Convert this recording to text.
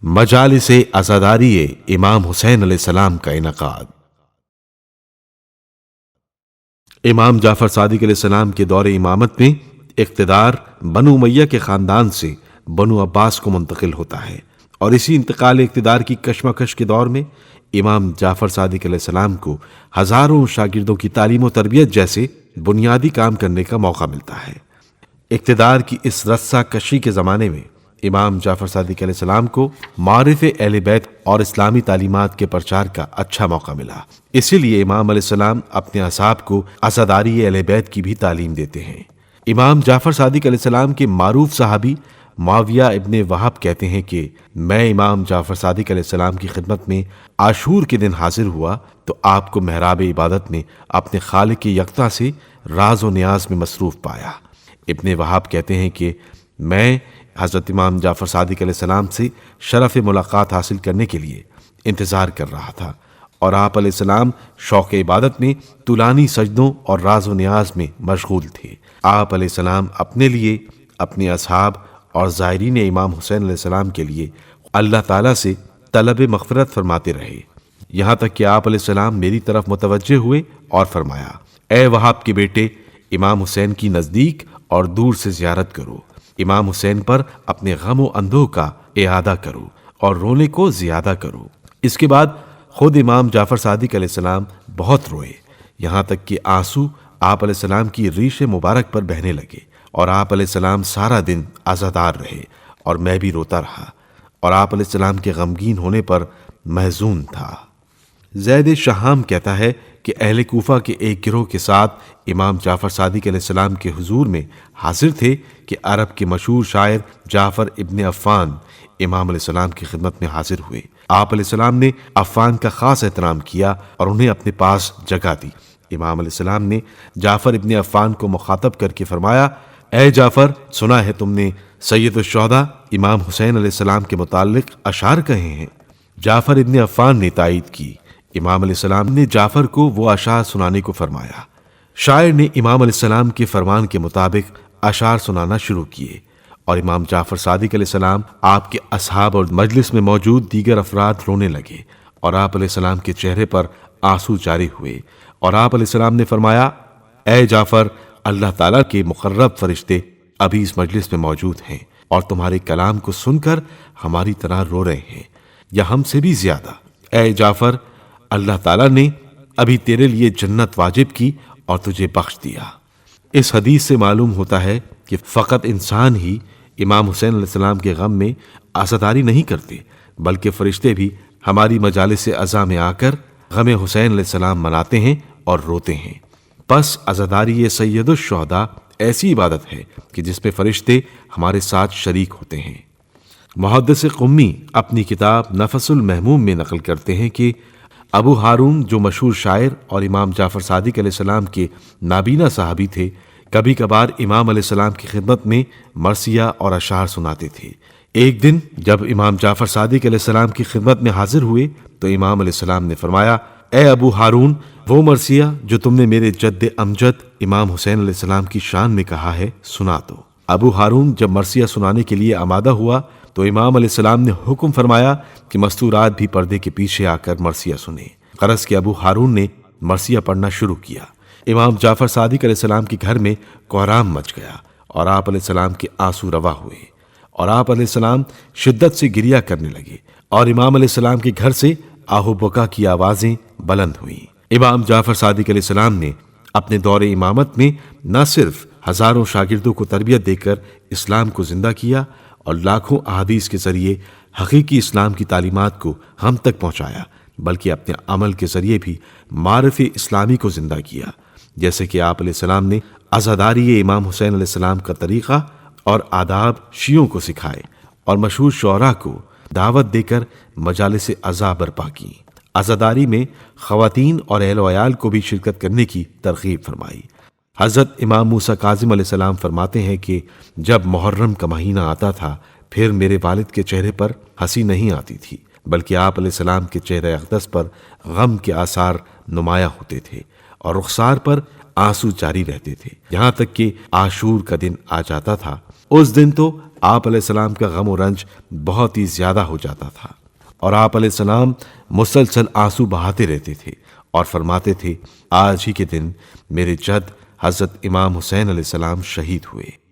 مجالس عزاداری امام حسین علیہ السلام کا انعقاد۔ امام جعفر صادق علیہ السلام کے دور امامت میں اقتدار بنو امیہ کے خاندان سے بنو عباس کو منتقل ہوتا ہے، اور اسی انتقال اقتدار کی کشمکش کے دور میں امام جعفر صادق علیہ السلام کو ہزاروں شاگردوں کی تعلیم و تربیت جیسے بنیادی کام کرنے کا موقع ملتا ہے۔ اقتدار کی اس رسہ کشی کے زمانے میں امام جعفر صادق علیہ السلام کو معارف اہل بیت اور اسلامی تعلیمات کے پرچار کا اچھا موقع ملا۔ اسی لیے امام علیہ السلام اپنے اصحاب کو عزاداری اہل بیت کی بھی تعلیم دیتے ہیں۔ امام جعفر صادق علیہ السلام کے معروف صحابی معاویہ ابن وہب کہتے ہیں کہ میں امام جعفر صادق علیہ السلام کی خدمت میں عاشور کے دن حاضر ہوا تو آپ کو محراب عبادت میں اپنے خالق یکتا سے راز و نیاز میں مصروف پایا۔ ابن وہب کہتے ہیں کہ میں حضرت امام جعفر صادق علیہ السلام سے شرف ملاقات حاصل کرنے کے لیے انتظار کر رہا تھا، اور آپ علیہ السلام شوق عبادت میں طولانی سجدوں اور راز و نیاز میں مشغول تھے۔ آپ علیہ السلام اپنے لیے، اپنے اصحاب اور زائرین امام حسین علیہ السلام کے لیے اللہ تعالیٰ سے طلب مغفرت فرماتے رہے، یہاں تک کہ آپ علیہ السلام میری طرف متوجہ ہوئے اور فرمایا، اے وہاب کے بیٹے، امام حسین کی نزدیک اور دور سے زیارت کرو، امام حسین پر اپنے غم و اندوہ کا اعادہ کرو اور رونے کو زیادہ کرو۔ اس کے بعد خود امام جعفر صادق علیہ السلام بہت روئے، یہاں تک کہ آنسو آپ علیہ السلام کی ریش مبارک پر بہنے لگے، اور آپ علیہ السلام سارا دن عزادار رہے، اور میں بھی روتا رہا، اور آپ علیہ السلام کے غمگین ہونے پر محزون تھا۔ زید شہام کہتا ہے کہ اہل کوفہ کے ایک گروہ کے ساتھ امام جعفر صادق علیہ السلام کے حضور میں حاضر تھے کہ عرب کے مشہور شاعر جعفر ابن عفان امام علیہ السلام کی خدمت میں حاضر ہوئے۔ آپ علیہ السلام نے عفان کا خاص احترام کیا اور انہیں اپنے پاس جگہ دی۔ امام علیہ السلام نے جعفر ابن عفان کو مخاطب کر کے فرمایا، اے جعفر، سنا ہے تم نے سید الشہداء امام حسین علیہ السلام کے متعلق اشعار کہے ہیں؟ جعفر ابن عفان نے تائید کی۔ امام علیہ السلام نے جعفر کو وہ اشعار سنانے کو فرمایا۔ شاعر نے امام علیہ السلام کے فرمان کے مطابق اشعار سنانا شروع کیے، اور امام جعفر صادق علیہ السلام، آپ کے اصحاب اور مجلس میں موجود دیگر افراد رونے لگے، اور آپ علیہ السلام کے چہرے پر آنسو جاری ہوئے، اور آپ علیہ السلام نے فرمایا، اے جعفر، اللہ تعالیٰ کے مقرب فرشتے ابھی اس مجلس میں موجود ہیں، اور تمہارے کلام کو سن کر ہماری طرح رو رہے ہیں، یا ہم سے بھی زیادہ۔ اے جعفر، اللہ تعالیٰ نے ابھی تیرے لیے جنت واجب کی اور تجھے بخش دیا۔ اس حدیث سے معلوم ہوتا ہے کہ فقط انسان ہی امام حسین علیہ السلام کے غم میں عزاداری نہیں کرتے، بلکہ فرشتے بھی ہماری مجالس عزا میں آ کر غم حسین علیہ السلام مناتے ہیں اور روتے ہیں۔ پس عزاداری سید الشہداء ایسی عبادت ہے کہ جس میں فرشتے ہمارے ساتھ شریک ہوتے ہیں۔ محدث قمی اپنی کتاب نفس المحموم میں نقل کرتے ہیں کہ ابو ہارون، جو مشہور شاعر اور امام جعفر صادق علیہ السلام کے نابینا صحابی تھے، کبھی کبھار امام علیہ السلام کی خدمت میں مرثیہ اور اشعار سناتے تھے۔ ایک دن جب امام جعفر صادق علیہ السلام کی خدمت میں حاضر ہوئے تو امام علیہ السلام نے فرمایا، اے ابو ہارون، وہ مرثیہ جو تم نے میرے جد امجد امام حسین علیہ السلام کی شان میں کہا ہے سنا دو۔ ابو ہارون جب مرثیہ سنانے کے لیے آمادہ ہوا تو امام علیہ السلام نے حکم فرمایا کہ مستورات بھی پردے کے پیچھے آ کر مرثیہ سنیں۔ غرض کہ ابو ہارون نے مرثیہ پڑھنا شروع کیا۔ امام جعفر صادق علیہ السلام کے گھر میں کوہرام مچ گیا، اور آپ علیہ السلام کے آنسو روا ہوئے، اور آپ علیہ السلام شدت سے گریہ کرنے لگے، اور امام علیہ السلام کے گھر سے آہ و بکا کی آوازیں بلند ہوئیں۔ امام جعفر صادق علیہ السلام نے اپنے دور امامت میں نہ صرف ہزاروں شاگردوں کو تربیت دے کر اسلام کو زندہ کیا اور لاکھوں احادیث کے ذریعے حقیقی اسلام کی تعلیمات کو ہم تک پہنچایا، بلکہ اپنے عمل کے ذریعے بھی معرف اسلامی کو زندہ کیا، جیسے کہ آپ علیہ السلام نے عزاداری امام حسین علیہ السلام کا طریقہ اور آداب شیعوں کو سکھائے، اور مشہور شعراء کو دعوت دے کر مجالس عزا برپا کی۔ عزاداری میں خواتین اور اہل و عیال کو بھی شرکت کرنے کی ترغیب فرمائی۔ حضرت امام موسیٰ کاظم علیہ السلام فرماتے ہیں کہ جب محرم کا مہینہ آتا تھا پھر میرے والد کے چہرے پر ہنسی نہیں آتی تھی، بلکہ آپ علیہ السلام کے چہرہ اقدس پر غم کے آثار نمایاں ہوتے تھے، اور رخسار پر آنسو جاری رہتے تھے، یہاں تک کہ عاشور کا دن آ جاتا تھا۔ اس دن تو آپ علیہ السلام کا غم و رنج بہت ہی زیادہ ہو جاتا تھا اور آپ علیہ السلام مسلسل آنسو بہاتے رہتے تھے اور فرماتے تھے آج ہی کے دن میرے جد حضرت امام حسین علیہ السلام شہید ہوئے۔